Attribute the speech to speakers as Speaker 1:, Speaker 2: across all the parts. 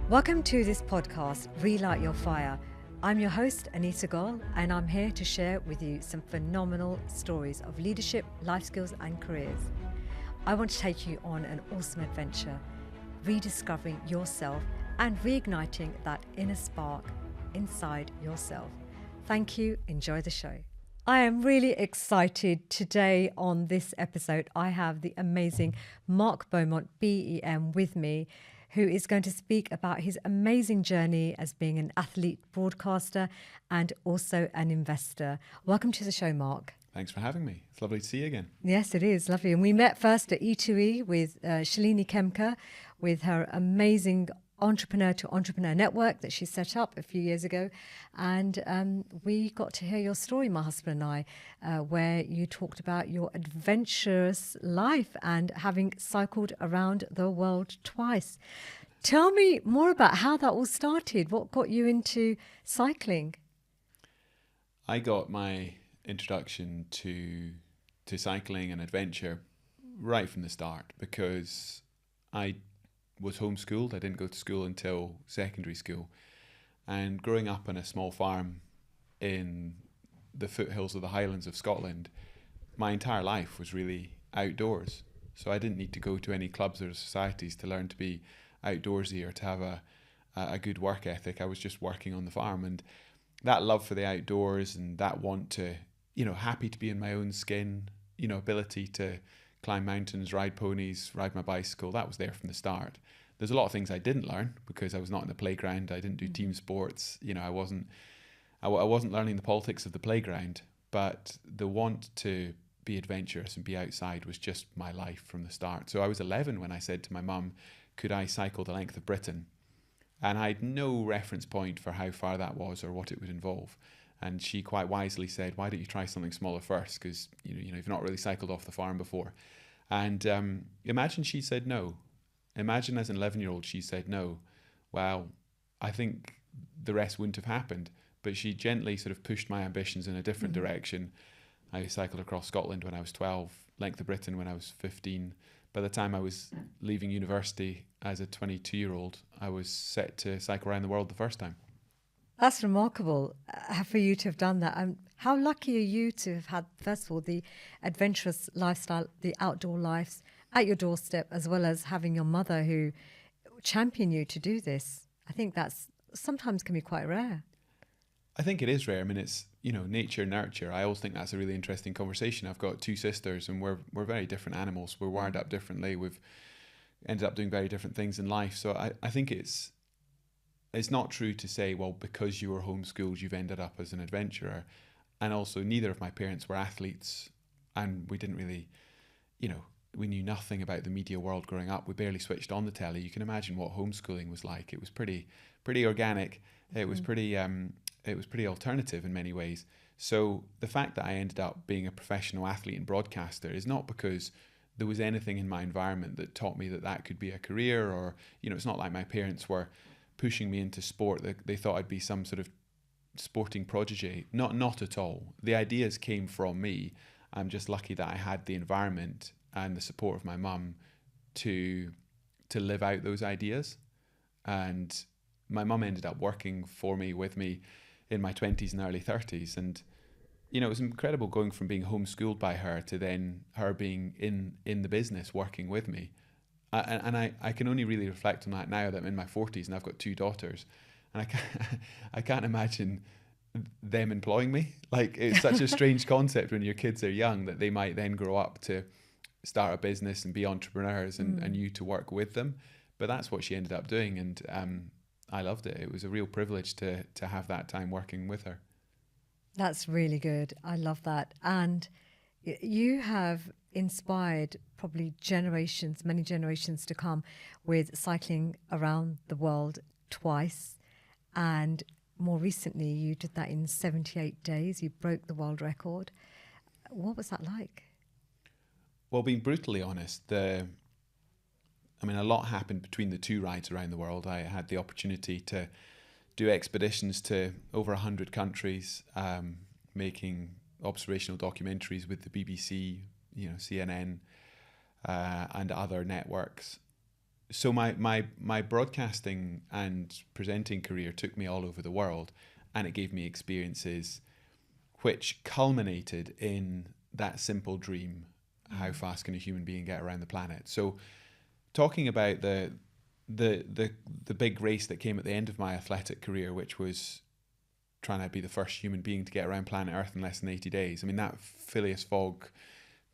Speaker 1: Welcome to this podcast, Relight Your Fire. I'm your host, Anita Goll, and I'm here to share with you some phenomenal stories of leadership, life skills, and careers. I want to take you on an awesome adventure, rediscovering yourself and reigniting that inner spark inside yourself. Thank you. Enjoy the show. I am really excited today on this episode. I have the amazing Mark Beaumont, BEM, with me, who is going to speak about his amazing journey as being an athlete, broadcaster, and also an investor. Welcome to the show, Mark.
Speaker 2: Thanks for having me. It's lovely to see you again.
Speaker 1: Yes, it is lovely. And we met first at E2E with Shalini Kemker, with her amazing entrepreneur-to-entrepreneur network that she set up a few years ago. And we got to hear your story, my husband and I, where you talked about your adventurous life and having cycled around the world twice. Tell me more about how that all started. What got you into cycling?
Speaker 2: I got my introduction to cycling and adventure right from the start because I was homeschooled. I didn't go to school until secondary school, and growing up on a small farm in the foothills of the Highlands of Scotland, my entire life was really outdoors. So I didn't need to go to any clubs or societies to learn to be outdoorsy or to have a good work ethic. I was just working on the farm, and that love for the outdoors and that want to, happy to be in my own skin, ability to climb mountains, ride ponies, ride my bicycle, that was there from the start. There's a lot of things I didn't learn because I was not in the playground. I didn't do team sports. I wasn't learning the politics of the playground, but the want to be adventurous and be outside was just my life from the start. So I was 11 when I said to my mum, could I cycle the length of Britain? And I had no reference point for how far that was or what it would involve. And she quite wisely said, why don't you try something smaller first? Because you've not really cycled off the farm before. And imagine she said no. Imagine as an 11-year-old she said no. Well, I think the rest wouldn't have happened. But she gently sort of pushed my ambitions in a different direction. I cycled across Scotland when I was 12, length of Britain when I was 15. By the time I was leaving university as a 22-year-old, I was set to cycle around the world the first time.
Speaker 1: That's remarkable for you to have done that. How lucky are you to have had, first of all, the adventurous lifestyle, the outdoor lives at your doorstep, as well as having your mother who championed you to do this? I think that's sometimes can be quite rare.
Speaker 2: I think it is rare. I mean, it's, nature, nurture. I always think that's a really interesting conversation. I've got two sisters and we're very different animals. We're wired up differently. We've ended up doing very different things in life. So I think it's not true to say, well, because you were homeschooled, you've ended up as an adventurer. And also neither of my parents were athletes, and we didn't really, we knew nothing about the media world growing up. We barely switched on the telly. You can imagine what homeschooling was like. It was pretty organic. It was pretty alternative in many ways. So the fact that I ended up being a professional athlete and broadcaster is not because there was anything in my environment that taught me that could be a career, or, it's not like my parents were pushing me into sport. They thought I'd be some sort of sporting prodigy. Not at all. The ideas came from me. I'm just lucky that I had the environment and the support of my mum to live out those ideas. And my mum ended up working for me, with me in my 20s and early 30s. And, it was incredible going from being homeschooled by her to then her being in the business working with me. And I can only really reflect on that now that I'm in my 40s and I've got two daughters, and I can't imagine them employing me. Like, it's such a strange concept when your kids are young that they might then grow up to start a business and be entrepreneurs and you to work with them. But that's what she ended up doing, and I loved it. It was a real privilege to have that time working with her.
Speaker 1: That's really good. I love that. And you have inspired probably many generations to come with cycling around the world twice. And more recently, you did that in 78 days. You broke the world record. What was that like?
Speaker 2: Well, being brutally honest, a lot happened between the two rides around the world. I had the opportunity to do expeditions to over 100 countries, making observational documentaries with the BBC, CNN, and other networks. so my broadcasting and presenting career took me all over the world, and it gave me experiences which culminated in that simple dream: how fast can a human being get around the planet? So talking about the big race that came at the end of my athletic career, which was trying to be the first human being to get around planet Earth in less than 80 days. I mean, that Phileas Fogg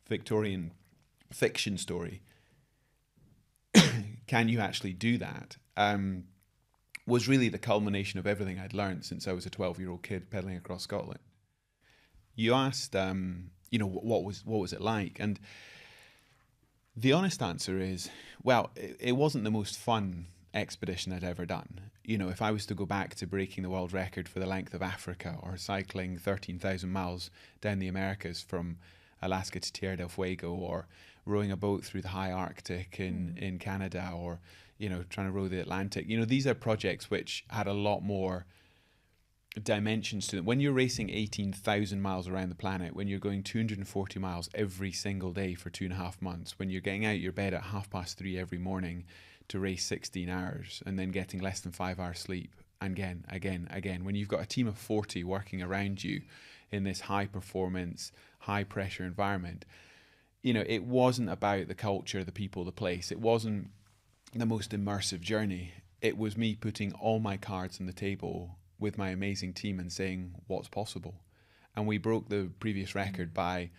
Speaker 2: Victorian fiction story, can you actually do that? Was really the culmination of everything I'd learned since I was a 12-year-old kid pedaling across Scotland. You asked, what was it like? And the honest answer is, well, it wasn't the most fun expedition I'd ever done. If I was to go back to breaking the world record for the length of Africa, or cycling 13,000 miles down the Americas from Alaska to Tierra del Fuego, or rowing a boat through the high Arctic in Canada, or, trying to row the Atlantic, these are projects which had a lot more dimensions to them. When you're racing 18,000 miles around the planet, when you're going 240 miles every single day for 2.5 months, when you're getting out your bed at 3:30 every morning to race 16 hours and then getting less than 5 hours sleep, and again, when you've got a team of 40 working around you in this high performance, high pressure environment, it wasn't about the culture, the people, the place. It wasn't the most immersive journey. It was me putting all my cards on the table with my amazing team and saying what's possible. And we broke the previous record by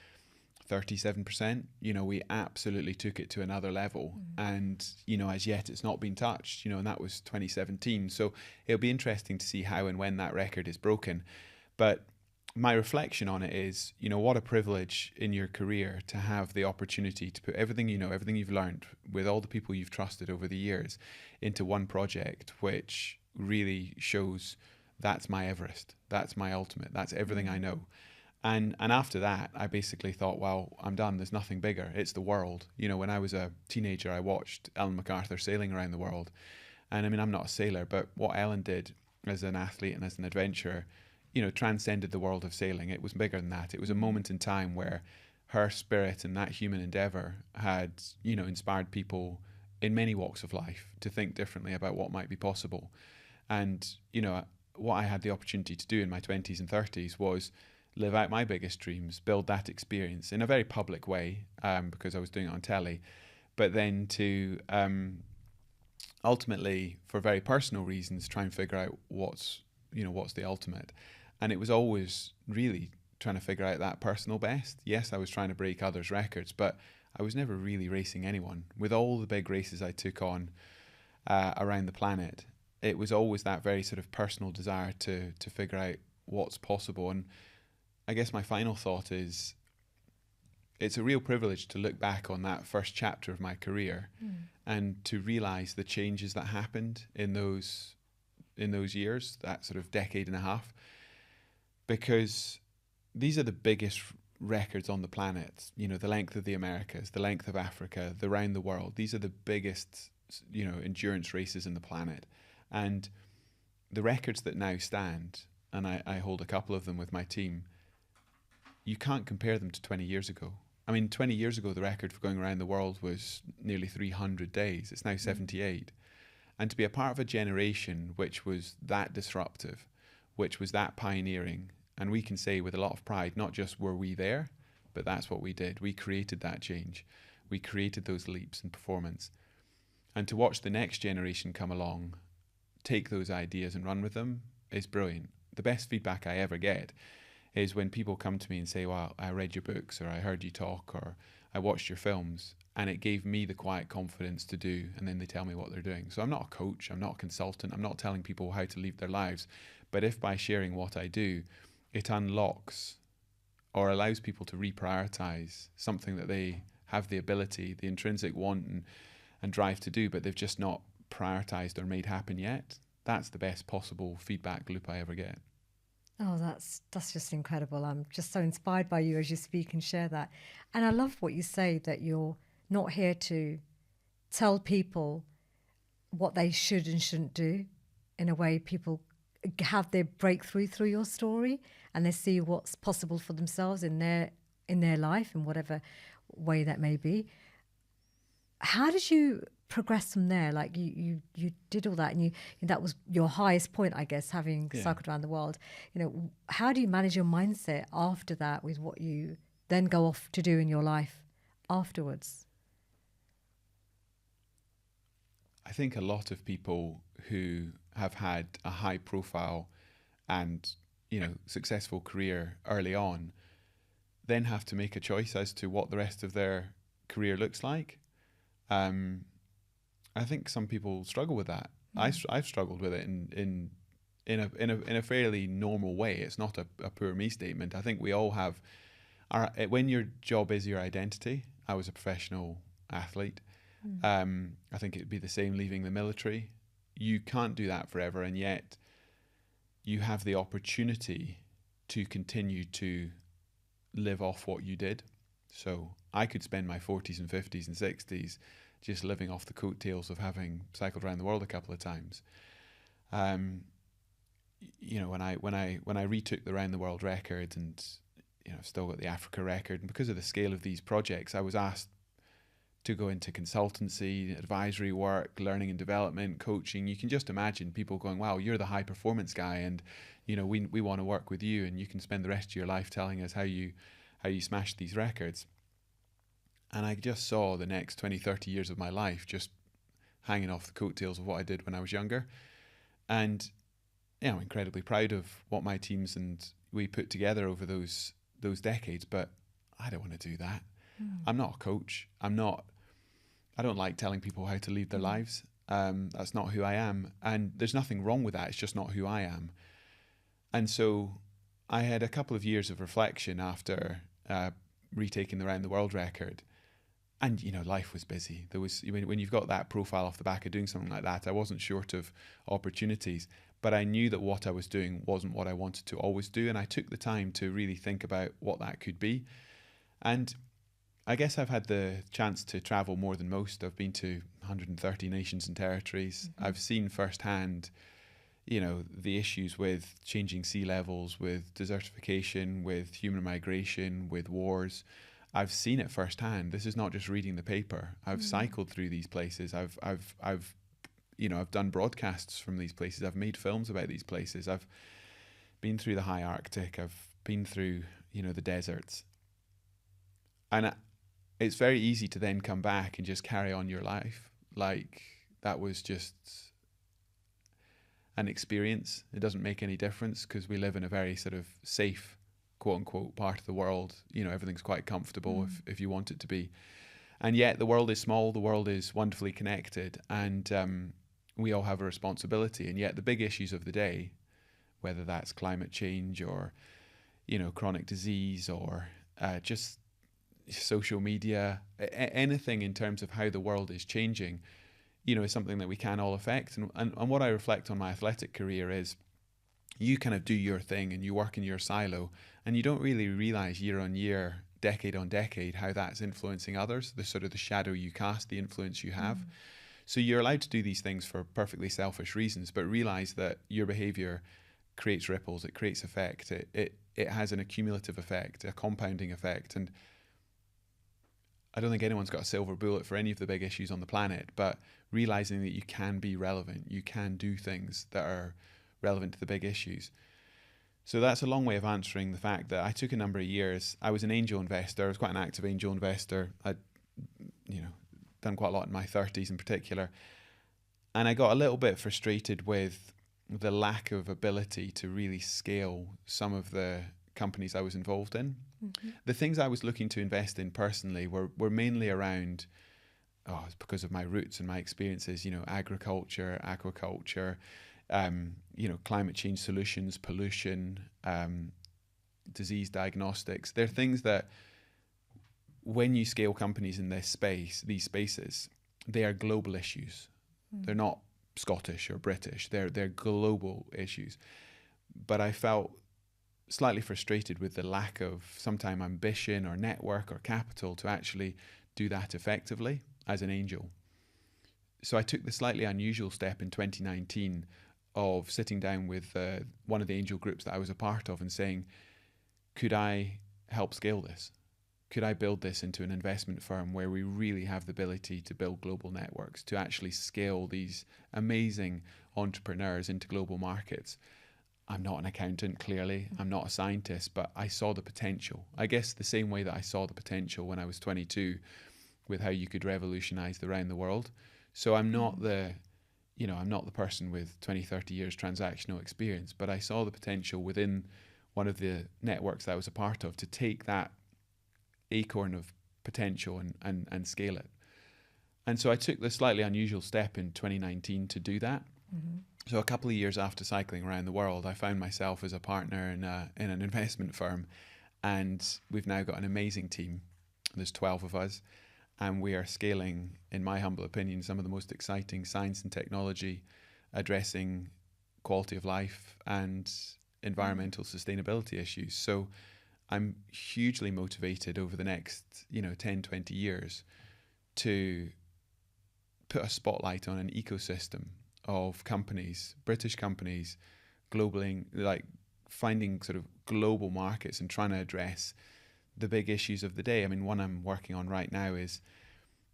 Speaker 2: 37%. We absolutely took it to another level. And, as yet it's not been touched, and that was 2017. So it'll be interesting to see how and when that record is broken. But my reflection on it is, what a privilege in your career to have the opportunity to put everything everything you've learned with all the people you've trusted over the years into one project, which really shows that's my Everest, that's my ultimate, that's everything I know. And after that, I basically thought, well, I'm done. There's nothing bigger. It's the world. When I was a teenager, I watched Ellen MacArthur sailing around the world. And I mean, I'm not a sailor, but what Ellen did as an athlete and as an adventurer, transcended the world of sailing. It was bigger than that. It was a moment in time where her spirit and that human endeavor had, inspired people in many walks of life to think differently about what might be possible. And, what I had the opportunity to do in my 20s and 30s was live out my biggest dreams, build that experience in a very public way, because I was doing it on telly, but then to ultimately, for very personal reasons, try and figure out what's the ultimate. And it was always really trying to figure out that personal best. Yes, I was trying to break others' records, but I was never really racing anyone. With all the big races I took on around the planet, it was always that very sort of personal desire to figure out what's possible. And I guess my final thought is, it's a real privilege to look back on that first chapter of my career and to realize the changes that happened in those years, that sort of decade and a half, because these are the biggest records on the planet. The length of the Americas, the length of Africa, the round the world. These are the biggest, endurance races in the planet. And the records that now stand, and I hold a couple of them with my team, you can't compare them to 20 years ago. I mean, 20 years ago, the record for going around the world was nearly 300 days. It's now 78. And to be a part of a generation which was that disruptive, which was that pioneering, and we can say with a lot of pride, not just were we there, but that's what we did. We created that change. We created those leaps in performance. And to watch the next generation come along, take those ideas and run with them is brilliant. The best feedback I ever get is when people come to me and say, well, I read your books, or I heard you talk, or I watched your films, and it gave me the quiet confidence to do, and then they tell me what they're doing. So I'm not a coach, I'm not a consultant, I'm not telling people how to lead their lives, but if by sharing what I do, it unlocks or allows people to reprioritize something that they have the ability, the intrinsic want and drive to do, but they've just not prioritized or made happen yet, that's the best possible feedback loop I ever get.
Speaker 1: Oh, that's just incredible. I'm just so inspired by you as you speak and share that. And I love what you say, that you're not here to tell people what they should and shouldn't do. In a way, people have their breakthrough through your story, and they see what's possible for themselves in their life, in whatever way that may be. How did you progressed from there? Like you did all that, and that was your highest point, I guess, having cycled around the world. How do you manage your mindset after that with what you then go off to do in your life afterwards?
Speaker 2: I think a lot of people who have had a high profile and successful career early on then have to make a choice as to what the rest of their career looks like. I think some people struggle with that. I've struggled with it in a fairly normal way. It's not a poor me statement. I think we all have when your job is your identity. I was a professional athlete. I think it'd be the same leaving the military. You can't do that forever, and yet you have the opportunity to continue to live off what you did. So I could spend my 40s and 50s and 60s just living off the coattails of having cycled around the world a couple of times. When I retook the round the world record, and I've still got the Africa record, and because of the scale of these projects, I was asked to go into consultancy, advisory work, learning and development, coaching. You can just imagine people going, wow, you're the high performance guy, and we want to work with you, and you can spend the rest of your life telling us how you smashed these records. And I just saw the next 20, 30 years of my life just hanging off the coattails of what I did when I was younger. And I'm incredibly proud of what my teams and we put together over those decades, but I don't want to do that. I'm not a coach. I don't like telling people how to lead their lives. That's not who I am. And there's nothing wrong with that. It's just not who I am. And so I had a couple of years of reflection after retaking the round the world record. And, life was busy. There was, when you've got that profile off the back of doing something like that, I wasn't short of opportunities, but I knew that what I was doing wasn't what I wanted to always do. And I took the time to really think about what that could be. And I guess I've had the chance to travel more than most. I've been to 130 nations and territories. Mm-hmm. I've seen firsthand, the issues with changing sea levels, with desertification, with human migration, with wars. I've seen it firsthand. This is not just reading the paper. I've cycled through these places. I've done broadcasts from these places. I've made films about these places. I've been through the high Arctic. I've been through, the deserts. And it's very easy to then come back and just carry on your life. Like that was just an experience. It doesn't make any difference because we live in a very sort of safe, quote unquote, part of the world. Everything's quite comfortable if you want it to be. And yet the world is small, the world is wonderfully connected, and we all have a responsibility. And yet the big issues of the day, whether that's climate change or, chronic disease or just social media, anything in terms of how the world is changing, is something that we can all affect. And what I reflect on my athletic career is you kind of do your thing and you work in your silo, and you don't really realize year on year, decade on decade, how that's influencing others, the sort of the shadow you cast, the influence you have. So you're allowed to do these things for perfectly selfish reasons, but realize that your behavior creates ripples, it creates effect, it has an accumulative effect, a compounding effect. And I don't think anyone's got a silver bullet for any of the big issues on the planet, but realizing that you can be relevant, you can do things that are relevant to the big issues. So that's a long way of answering the fact that I took a number of years. I was an angel investor. I was quite an active angel investor. I'd, done quite a lot in my 30s in particular. And I got a little bit frustrated with the lack of ability to really scale some of the companies I was involved in. Mm-hmm. The things I was looking to invest in personally were mainly around, it's because of my roots and my experiences, agriculture, aquaculture, climate change solutions, pollution, disease diagnostics. They're things that when you scale companies in these spaces, they are global issues. They're not Scottish or British. They're global issues. But I felt slightly frustrated with the lack of sometime ambition or network or capital to actually do that effectively as an angel. So I took the slightly unusual step in 2019 of sitting down with one of the angel groups that I was a part of and saying, could I help scale this? could I build this into an investment firm where we really have the ability to build global networks, to actually scale these amazing entrepreneurs into global markets? I'm not an accountant, clearly. I'm not a scientist, but I saw the potential. I guess the same way that I saw the potential when I was 22 with how you could revolutionize the round the world. So I'm not I'm not the person with 20, 30 years transactional experience, but I saw the potential within one of the networks that I was a part of to take that acorn of potential and scale it. And so I took the slightly unusual step in 2019 to do that.
Speaker 1: Mm-hmm.
Speaker 2: So a couple of years after cycling around the world, I found myself as a partner in an investment firm, and we've now got an amazing team. There's 12 of us, and we are scaling, in my humble opinion, some of the most exciting science and technology addressing quality of life and environmental sustainability issues. So I'm hugely motivated over the next 10, 20 years to put a spotlight on an ecosystem of companies, British companies, globally, like finding sort of global markets and trying to address the big issues of the day. I mean, one I'm working on right now is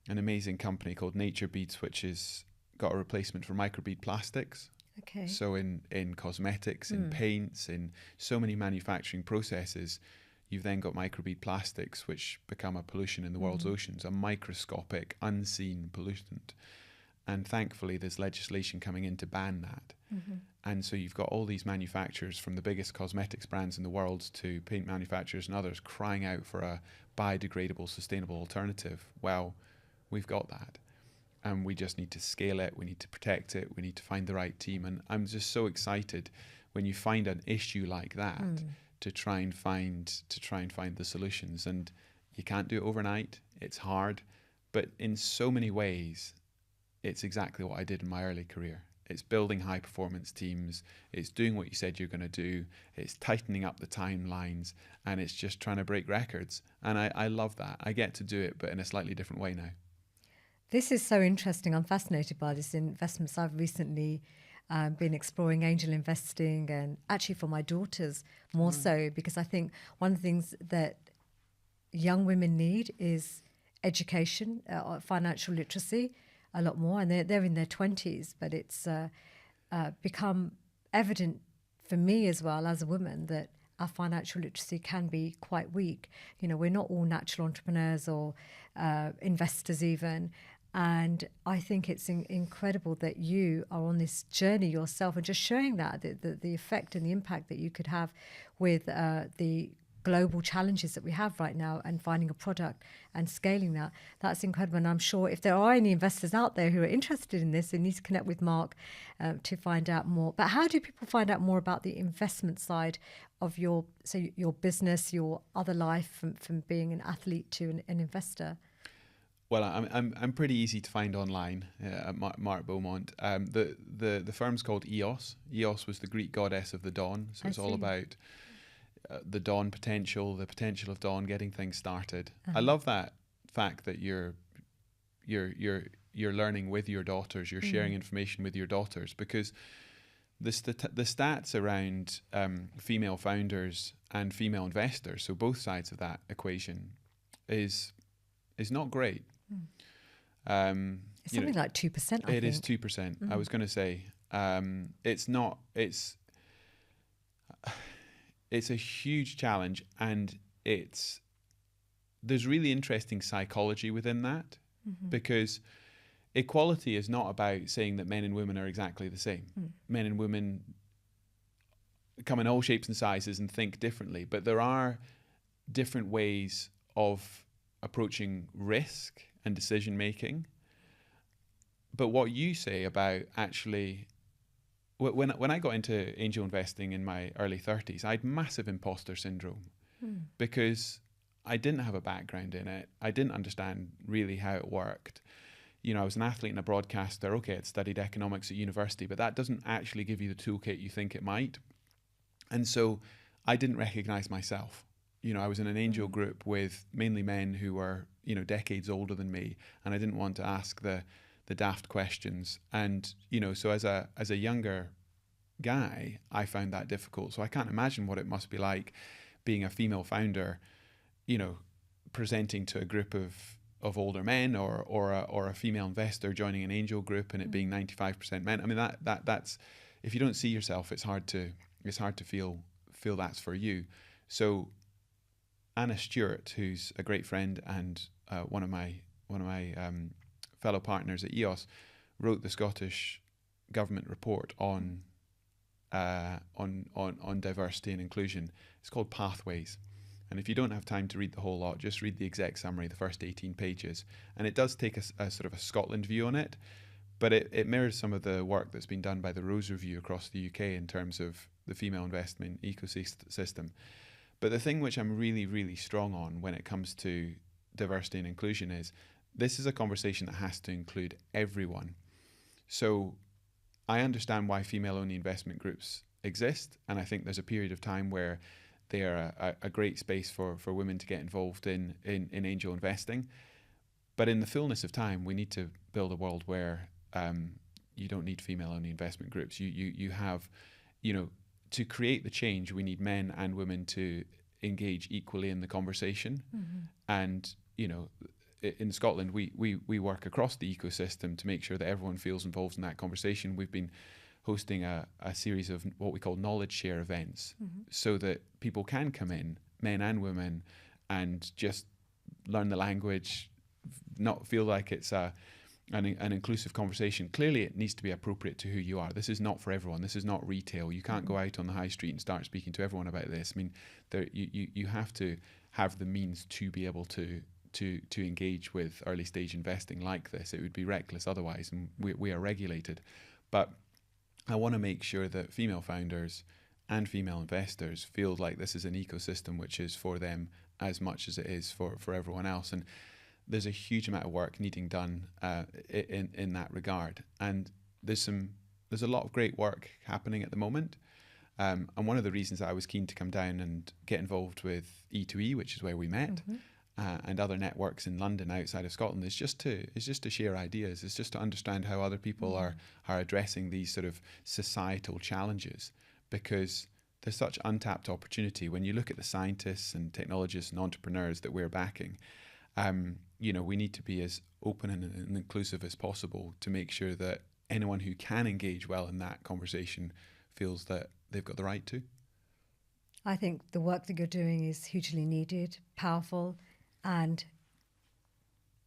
Speaker 2: an amazing company called Nature Beads, which has got a replacement for microbead plastics.
Speaker 1: Okay.
Speaker 2: So in cosmetics, in paints, in so many manufacturing processes, you've then got microbead plastics, which become a pollution in the world's oceans, a microscopic, unseen pollutant. And thankfully, there's legislation coming in to ban that.
Speaker 1: Mm-hmm.
Speaker 2: And so you've got all these manufacturers, from the biggest cosmetics brands in the world to paint manufacturers and others, crying out for a biodegradable, sustainable alternative. Well, we've got that. And we just need to scale it. We need to protect it. We need to find the right team. And I'm just so excited when you find an issue like that to try and find the solutions. And you can't do it overnight. It's hard. But in so many ways, it's exactly what I did in my early career. It's building high performance teams. It's doing what you said you're going to do. It's tightening up the timelines, and it's just trying to break records. And I love that. I get to do it, but in a slightly different way now.
Speaker 1: This is so interesting. I'm fascinated by this investments. I've recently been exploring angel investing, and actually for my daughters more so, because I think one of the things that young women need is education, financial literacy, a lot more, and they're in their 20s, but it's become evident for me as well as a woman that our financial literacy can be quite weak. We're not all natural entrepreneurs or investors even. And I think it's incredible that you are on this journey yourself and just showing that, the effect and the impact that you could have with the global challenges that we have right now, and finding a product and scaling that. That's incredible. And I'm sure if there are any investors out there who are interested in this, they need to connect with Mark to find out more. But how do people find out more about the investment side of your business, your other life, from being an athlete to an investor?
Speaker 2: Well, I'm pretty easy to find online at Mark Beaumont. The firm's called EOS. EOS was the Greek goddess of the dawn, so it's all about the dawn potential, the potential of dawn, getting things started. I love that fact that you're learning with your daughters, you're sharing information with your daughters, because the stats around female founders and female investors, so both sides of that equation, is not great.
Speaker 1: It's something like 2%, I think.
Speaker 2: It is 2%. I was going to say, it's not. It's a huge challenge, and there's really interesting psychology within that, because equality is not about saying that men and women are exactly the same. Men and women come in all shapes and sizes and think differently, but there are different ways of approaching risk and decision making. But what you say about actually, when I got into angel investing in my early 30s, I had massive imposter syndrome because I didn't have a background in it. I didn't understand really how it worked. I was an athlete and a broadcaster. Okay, I'd studied economics at university, but that doesn't actually give you the toolkit you think it might. And so I didn't recognize myself. I was in an angel group with mainly men who were, decades older than me, and I didn't want to ask the daft questions. And, so as a younger guy, I found that difficult. So I can't imagine what it must be like being a female founder, presenting to a group of older men, or a female investor joining an angel group and it being 95% men. I mean, that's if you don't see yourself, it's hard to feel that's for you. So Anna Stewart, who's a great friend and one of my fellow partners at EOS, wrote the Scottish government report on diversity and inclusion. It's called Pathways. And if you don't have time to read the whole lot, just read the exec summary, the first 18 pages. And it does take a sort of a Scotland view on it, but it mirrors some of the work that's been done by the Rose Review across the UK in terms of the female investment ecosystem. But the thing which I'm really, really strong on when it comes to diversity and inclusion is this is a conversation that has to include everyone. So I understand why female-only investment groups exist, and I think there's a period of time where they are a great space for women to get involved in angel investing. But in the fullness of time, we need to build a world where you don't need female-only investment groups. You have, to create the change, we need men and women to engage equally in the conversation. Mm-hmm. And, in Scotland, we work across the ecosystem to make sure that everyone feels involved in that conversation. We've been hosting a series of what we call knowledge share events, mm-hmm. so that people can come in, men and women, and just learn the language, not feel like it's an inclusive conversation. Clearly, it needs to be appropriate to who you are. This is not for everyone. This is not retail. You can't go out on the high street and start speaking to everyone about this. I mean, you have to have the means to be able to engage with early stage investing like this. It would be reckless otherwise, and we are regulated. But I want to make sure that female founders and female investors feel like this is an ecosystem which is for them as much as it is for everyone else. And there's a huge amount of work needing done in that regard. And there's a lot of great work happening at the moment. And one of the reasons that I was keen to come down and get involved with E2E, which is where we met, mm-hmm. And other networks in London outside of Scotland, is just to share ideas. It's just to understand how other people are addressing these sort of societal challenges, because there's such untapped opportunity when you look at the scientists and technologists and entrepreneurs that we're backing. We need to be as open and inclusive as possible to make sure that anyone who can engage well in that conversation feels that they've got the right to.
Speaker 1: I think the work that you're doing is hugely needed, powerful, and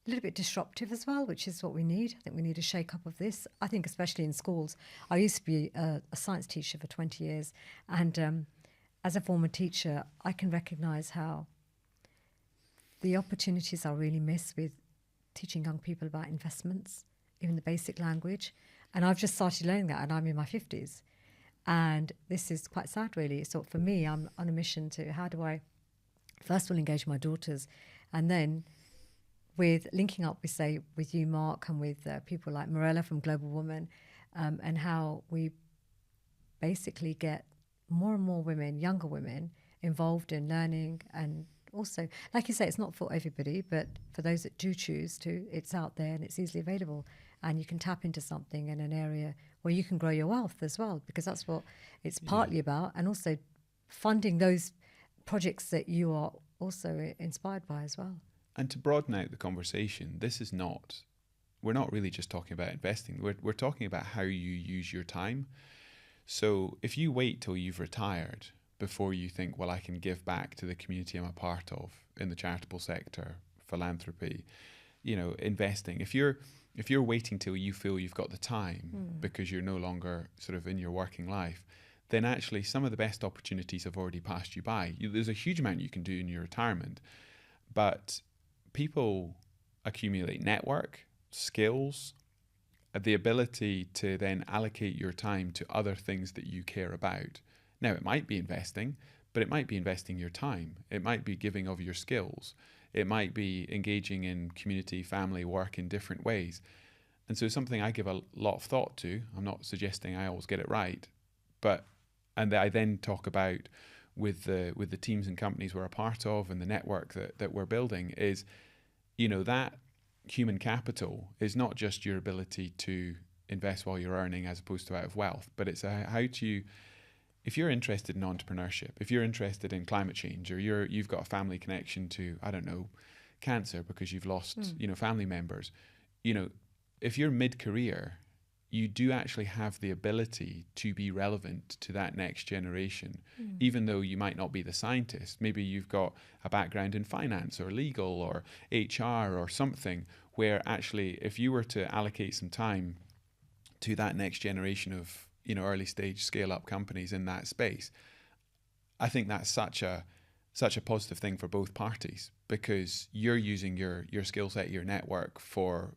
Speaker 1: a little bit disruptive as well, which is what we need. I think we need a shake-up of this. I think especially in schools. I used to be a science teacher for 20 years, and as a former teacher, I can recognise how the opportunities are really missed with teaching young people about investments, even the basic language. And I've just started learning that, and I'm in my 50s. And this is quite sad, really. So for me, I'm on a mission to how do I first of all engage my daughters, and then with linking up with, say, with you, Mark, and with people like Morella from Global Woman, and how we basically get more and more women, younger women, involved in learning. And also, like you say, it's not for everybody, but for those that do choose to, it's out there and it's easily available. And you can tap into something in an area where you can grow your wealth as well, because that's what it's partly about. And also funding those projects that you are also inspired by as well.
Speaker 2: And to broaden out the conversation, we're not really just talking about investing. We're talking about how you use your time. So if you wait till you've retired before you think, well, I can give back to the community I'm a part of in the charitable sector, philanthropy, investing. If you're waiting till you feel you've got the time because you're no longer sort of in your working life, then actually some of the best opportunities have already passed you by. There's a huge amount you can do in your retirement, but people accumulate network, skills, the ability to then allocate your time to other things that you care about. Now, it might be investing, but it might be investing your time. It might be giving of your skills. It might be engaging in community, family, work in different ways. And so something I give a lot of thought to. I'm not suggesting I always get it right, and I then talk about with the teams and companies we're a part of and the network that we're building is, that human capital is not just your ability to invest while you're earning as opposed to out of wealth, but it's how do you if you're interested in entrepreneurship, if you're interested in climate change, or you've got a family connection to, I don't know, cancer because you've lost, family members, if you're mid-career, you do actually have the ability to be relevant to that next generation, even though you might not be the scientist. Maybe you've got a background in finance or legal or HR or something where actually if you were to allocate some time to that next generation of, early stage scale up companies in that space, I think that's such a positive thing for both parties, because you're using your skill set, your network for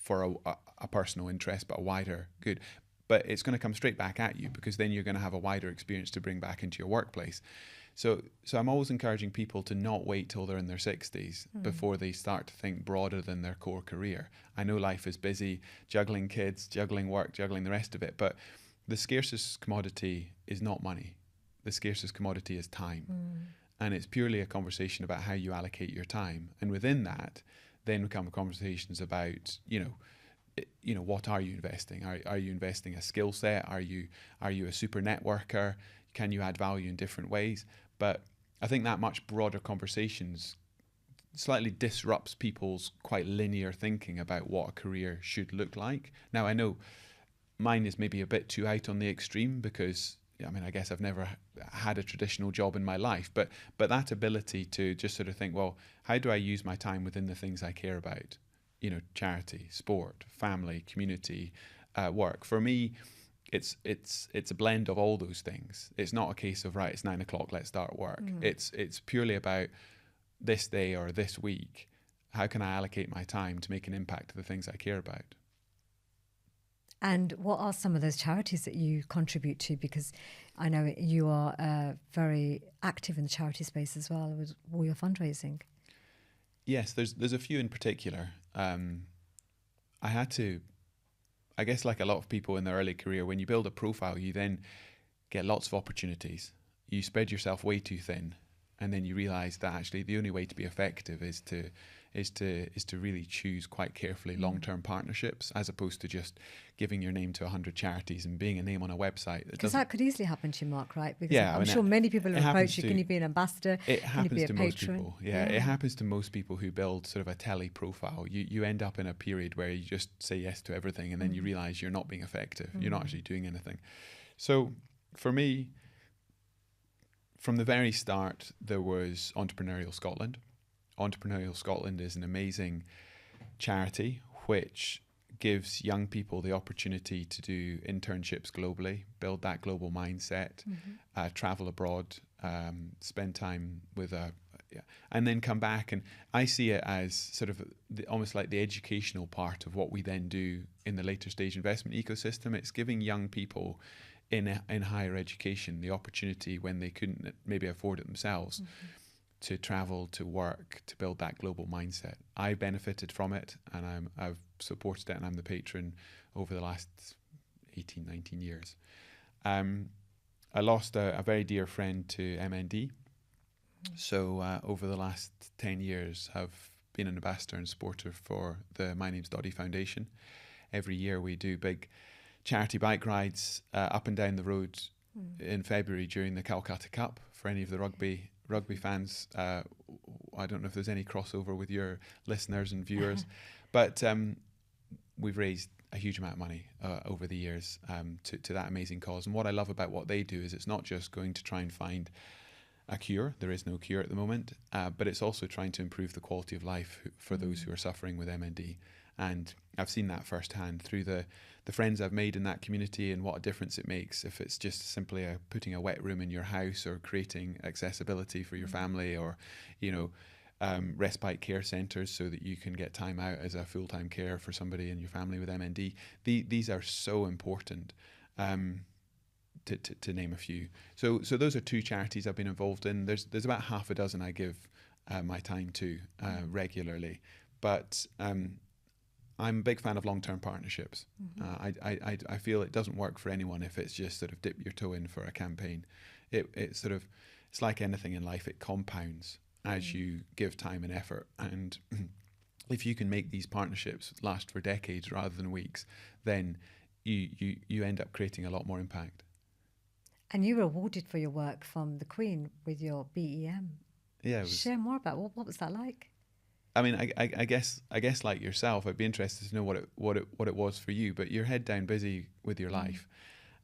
Speaker 2: a personal interest, but a wider good. But it's going to come straight back at you, because then you're going to have a wider experience to bring back into your workplace. So I'm always encouraging people to not wait till they're in their 60s before they start to think broader than their core career. I know life is busy, juggling kids, juggling work, juggling the rest of it, but the scarcest commodity is not money. The scarcest commodity is time. And it's purely a conversation about how you allocate your time. And within that, then come conversations about, what are you investing? Are you investing a skill set? Are you a super networker? Can you add value in different ways? But I think that much broader conversations slightly disrupts people's quite linear thinking about what a career should look like. Now, I know mine is maybe a bit too out on the extreme, because I guess I've never had a traditional job in my life, but that ability to just sort of think, well, how do I use my time within the things I care about? Charity, sport, family, community, work. For me, it's a blend of all those things. It's not a case of, right, it's 9 o'clock, let's start work. It's purely about this day or this week, how can I allocate my time to make an impact to the things I care about?
Speaker 1: And what are some of those charities that you contribute to? Because I know you are very active in the charity space as well with all your fundraising.
Speaker 2: Yes, there's a few in particular. I had to, I guess like a lot of people in their early career, when you build a profile, you then get lots of opportunities. You spread yourself way too thin, and then you realise that actually the only way to be effective is to really choose quite carefully long-term partnerships, as opposed to just giving your name to 100 charities and being a name on a website.
Speaker 1: Because that could easily happen to you, Mark, right? Because
Speaker 2: yeah,
Speaker 1: I'm sure many people have approached you. Can you be an ambassador?
Speaker 2: It
Speaker 1: Can you be
Speaker 2: happens
Speaker 1: a
Speaker 2: to
Speaker 1: patron?
Speaker 2: most people. Yeah, it happens to most people who build sort of a telly profile. You end up in a period where you just say yes to everything, and then you realise you're not being effective. You're not actually doing anything. So for me, from the very start, there was Entrepreneurial Scotland. Entrepreneurial Scotland is an amazing charity which gives young people the opportunity to do internships globally, build that global mindset, travel abroad, spend time with and then come back. And I see it as sort of almost like the educational part of what we then do in the later stage investment ecosystem. It's giving young people in higher education the opportunity, when they couldn't maybe afford it themselves, to travel, to work, to build that global mindset. I benefited from it, and I've supported it, and I'm the patron over the last 18, 19 years. I lost a very dear friend to MND. So over the last 10 years, I've been an ambassador and supporter for the My Name's Doddy Foundation. Every year we do big charity bike rides up and down the road in February during the Calcutta Cup. For any of the rugby fans, I don't know if there's any crossover with your listeners and viewers, but we've raised a huge amount of money over the years to that amazing cause. And what I love about what they do is it's not just going to try and find a cure. There is no cure at the moment, but it's also trying to improve the quality of life for those who are suffering with MND. And I've seen that firsthand through the friends I've made in that community, and what a difference it makes if it's just simply putting a wet room in your house, or creating accessibility for your family, or respite care centres so that you can get time out as a full-time care for somebody in your family with MND. These are so important, to name a few. So those are two charities I've been involved in. There's about half a dozen I give my time to regularly, but I'm a big fan of long-term partnerships. I feel it doesn't work for anyone if it's just sort of dip your toe in for a campaign. It's like anything in life, it compounds as you give time and effort. And if you can make these partnerships last for decades rather than weeks, then you end up creating a lot more impact.
Speaker 1: And you were awarded for your work from the Queen with your BEM.
Speaker 2: Yeah, it was,
Speaker 1: Share more about what was that like?
Speaker 2: I mean, I guess like yourself, I'd be interested to know what it was for you. But you're head down busy with your life,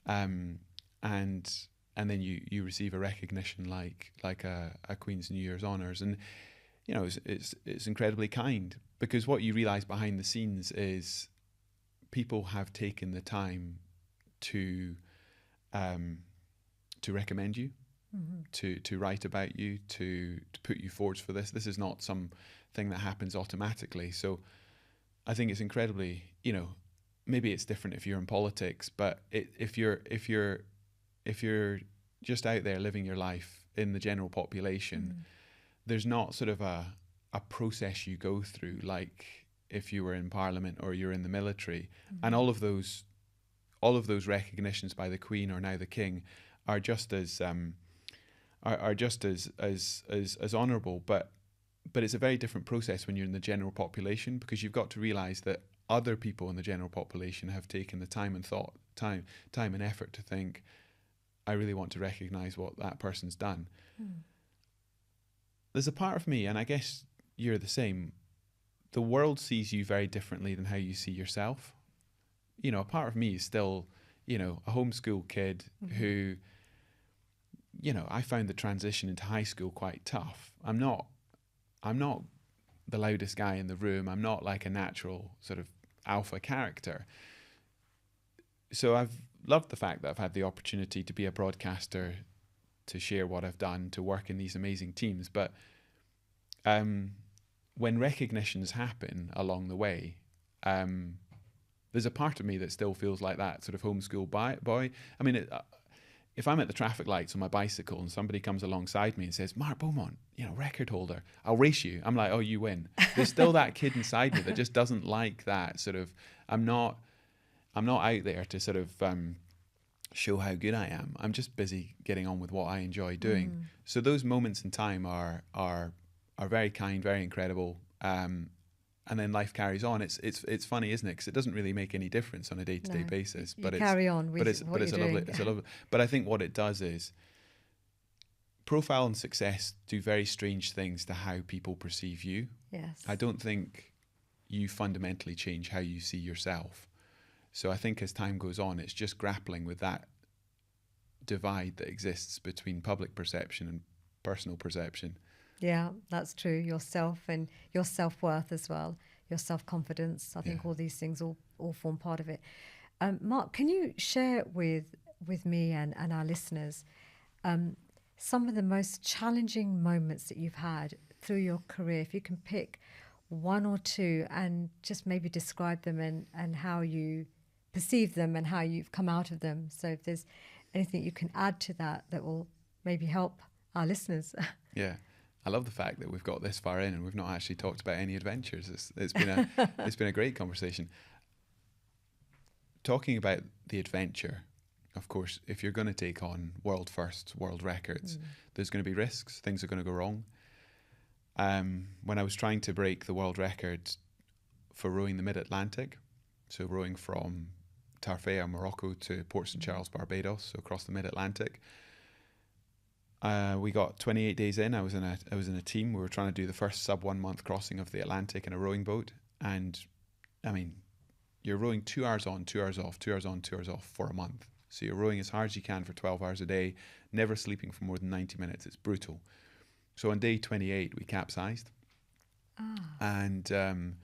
Speaker 2: and then you receive a recognition like a Queen's New Year's honours, and you know it's incredibly kind, because what you realise behind the scenes is people have taken the time to recommend you, to write about you, to put you forwards for this. This is not some thing that happens automatically. So I think it's incredibly, you know, maybe it's different if you're in politics, but if you're just out there living your life in the general population, there's not sort of a process you go through like if you were in Parliament or you're in the military. And all of those recognitions by the Queen or now the King are just as honourable, but it's a very different process when you're in the general population, because you've got to realise that other people in the general population have taken the time and effort to think, I really want to recognise what that person's done. There's a part of me, and I guess you're the same, the world sees you very differently than how you see yourself. You know, a part of me is still, you know, a homeschool kid who, you know, I found the transition into high school quite tough. I'm not the loudest guy in the room. I'm not like a natural sort of alpha character. So I've loved the fact that I've had the opportunity to be a broadcaster, to share what I've done, to work in these amazing teams. But when recognitions happen along the way, there's a part of me that still feels like that sort of homeschool boy. I mean, if I'm at the traffic lights on my bicycle and somebody comes alongside me and says, Mark Beaumont, you know, record holder, I'll race you. I'm like, oh, you win. There's still that kid inside me that just doesn't like that sort of, I'm not out there to sort of show how good I am. I'm just busy getting on with what I enjoy doing. So those moments in time are very kind, very incredible. And then life carries on. It's funny, isn't it? Because it doesn't really make any difference on a day-to-day basis.
Speaker 1: But it's carry on with what you're doing.
Speaker 2: It's a lovely. But I think what it does is profile and success do very strange things to how people perceive you.
Speaker 1: Yes.
Speaker 2: I don't think you fundamentally change how you see yourself. So I think as time goes on, it's just grappling with that divide that exists between public perception and personal perception.
Speaker 1: Yeah, that's true. Yourself and your self-worth as well, your self-confidence. I think all these things all form part of it. Mark, can you share with me and our listeners some of the most challenging moments that you've had through your career? If you can pick one or two and just maybe describe them and how you perceive them and how you've come out of them. So if there's anything you can add to that will maybe help our listeners.
Speaker 2: Yeah. I love the fact that we've got this far in and we've not actually talked about any adventures. It's been a great conversation. Talking about the adventure, of course, if you're going to take on world firsts, world records, there's going to be risks. Things are going to go wrong. When I was trying to break the world record for rowing the Mid-Atlantic, so rowing from Tarfaya, Morocco to Port St. Charles, Barbados, so across the Mid-Atlantic, we got 28 days in. I was in a team. We were trying to do the first sub 1 month crossing of the Atlantic in a rowing boat. And I mean, you're rowing 2 hours on, 2 hours off, 2 hours on, 2 hours off for a month. So you're rowing as hard as you can for 12 hours a day, never sleeping for more than 90 minutes. It's brutal. So on day 28, we capsized. And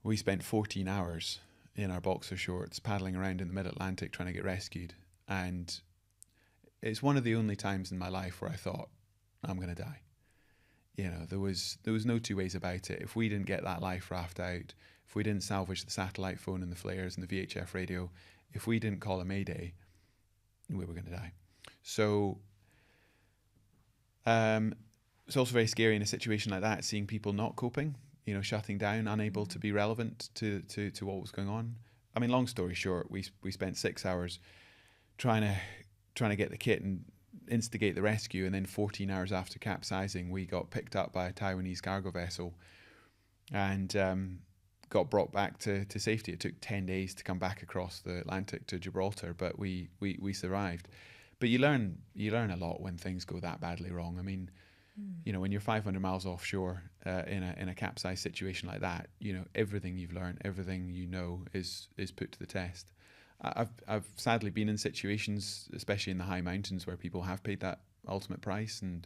Speaker 2: we spent 14 hours in our boxer shorts paddling around in the Mid-Atlantic trying to get rescued. And it's one of the only times in my life where I thought, I'm going to die. You know, there was no two ways about it. If we didn't get that life raft out, if we didn't salvage the satellite phone and the flares and the VHF radio, if we didn't call a mayday, we were going to die. So it's also very scary in a situation like that, seeing people not coping, you know, shutting down, unable to be relevant to what was going on. I mean, long story short, we spent 6 hours trying to get the kit and instigate the rescue, and then 14 hours after capsizing we got picked up by a Taiwanese cargo vessel and got brought back to safety. It took 10 days to come back across the Atlantic to Gibraltar, but we survived. but you learn a lot when things go that badly wrong. I mean, when you're 500 miles offshore in a capsized situation like that, everything you've learned, everything is put to the test. I've sadly been in situations, especially in the high mountains, where people have paid that ultimate price, and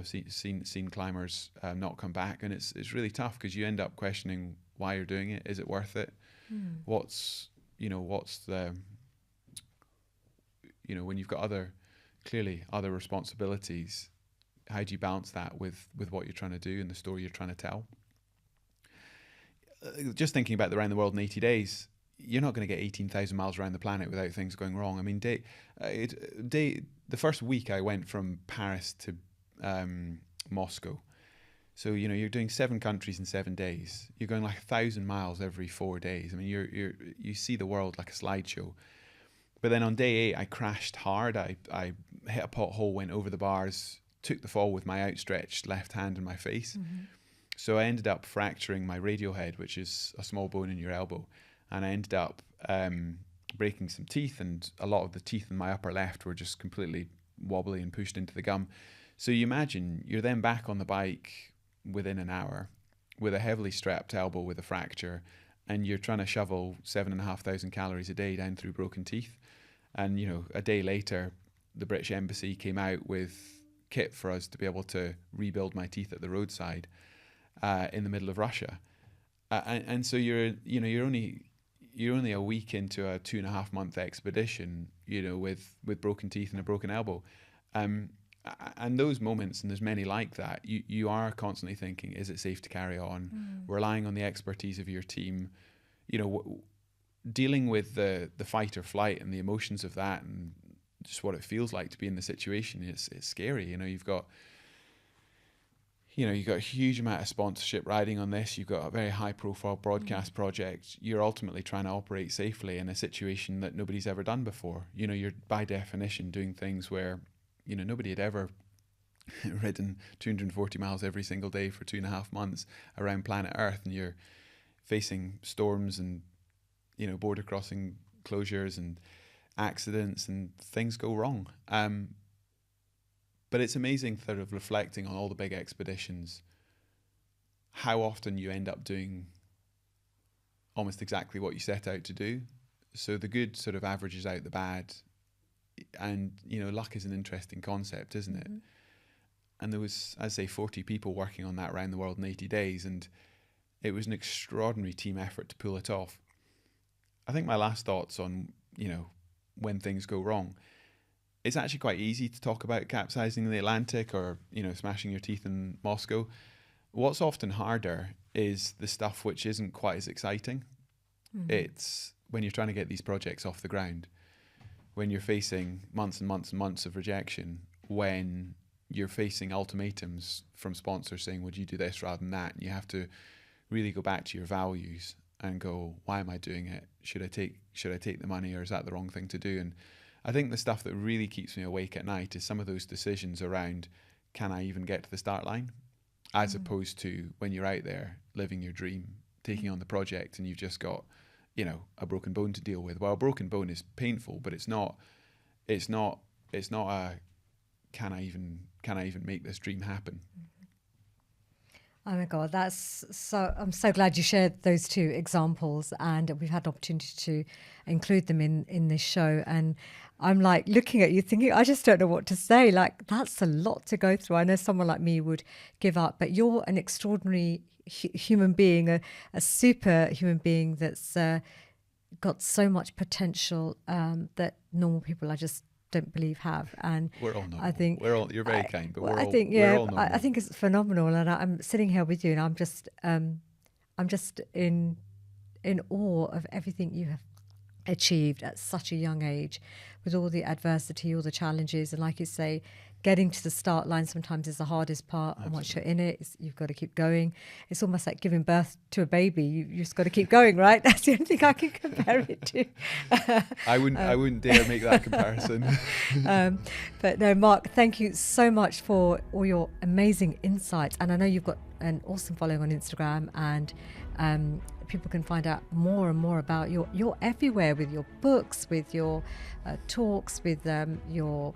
Speaker 2: seen climbers not come back, and it's really tough, because you end up questioning why you're doing it. Is it worth it? What's the when you've got other responsibilities, how do you balance that with what you're trying to do and the story you're trying to tell? Just thinking about the Around the World in 80 days, you're not going to get 18,000 miles around the planet without things going wrong. I mean, the first week I went from Paris to Moscow. So, you're doing 7 countries in 7 days. You're going like 1,000 miles every 4 days. I mean, you see the world like a slideshow. But then on day 8, I crashed hard. I hit a pothole, went over the bars, took the fall with my outstretched left hand in my face. So I ended up fracturing my radial head, which is a small bone in your elbow. And I ended up breaking some teeth, and a lot of the teeth in my upper left were just completely wobbly and pushed into the gum. So you imagine you're then back on the bike within an hour with a heavily strapped elbow with a fracture, and you're trying to shovel 7,500 calories a day down through broken teeth. And, a day later, the British Embassy came out with kit for us to be able to rebuild my teeth at the roadside in the middle of Russia. And so you're only a week into a 2.5 month expedition, with broken teeth and a broken elbow. And those moments, and there's many like that, you are constantly thinking, is it safe to carry on? Relying on the expertise of your team, dealing with the fight or flight and the emotions of that, and just what it feels like to be in the situation. It's scary. You've got a huge amount of sponsorship riding on this. You've got a very high profile broadcast project. You're ultimately trying to operate safely in a situation that nobody's ever done before. You're by definition doing things where nobody had ever ridden 240 miles every single day for 2.5 months around planet Earth, and you're facing storms and border crossing closures and accidents, and things go wrong. But it's amazing, sort of reflecting on all the big expeditions, how often you end up doing almost exactly what you set out to do. So the good sort of averages out the bad, and luck is an interesting concept, isn't it? And there was, I'd say, 40 people working on that Around the World in 80 days, and it was an extraordinary team effort to pull it off. I think my last thoughts on when things go wrong, it's actually quite easy to talk about capsizing in the Atlantic or smashing your teeth in Moscow. What's often harder is the stuff which isn't quite as exciting. It's when you're trying to get these projects off the ground, when you're facing months and months and months of rejection, when you're facing ultimatums from sponsors saying, would you do this rather than that? And you have to really go back to your values and go, why am I doing it? Should I take the money, or is that the wrong thing to do? And I think the stuff that really keeps me awake at night is some of those decisions around, can I even get to the start line? As opposed to when you're out there living your dream, taking on the project, and you've just got, a broken bone to deal with. Well, a broken bone is painful, but it's not a, can I even make this dream happen?
Speaker 1: Oh my God, I'm so glad you shared those two examples, and we've had the opportunity to include them in this show. And I'm like looking at you thinking, I just don't know what to say. Like, that's a lot to go through. I know someone like me would give up, but you're an extraordinary human being, a super human being that's got so much potential that normal people, I just don't believe have. And
Speaker 2: we're all normal.
Speaker 1: I think
Speaker 2: you're very kind, but we're all normal.
Speaker 1: I think it's phenomenal, and I'm sitting here with you, and I'm just in awe of everything you have achieved at such a young age, with all the adversity, all the challenges, and like you say, getting to the start line sometimes is the hardest part. Absolutely. And once you're in it, you've got to keep going. It's almost like giving birth to a baby. You just got to keep going, right? That's the only thing I can compare it to.
Speaker 2: I wouldn't dare make that comparison.
Speaker 1: But no, Mark, thank you so much for all your amazing insights. And I know you've got an awesome following on Instagram, and people can find out more and more about you're everywhere with your books, with your talks, with your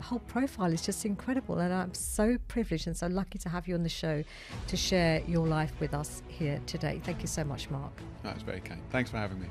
Speaker 1: whole profile is just incredible, and I'm so privileged and so lucky to have you on the show to share your life with us here today. Thank you so much, Mark.
Speaker 2: That's very kind. Thanks for having me.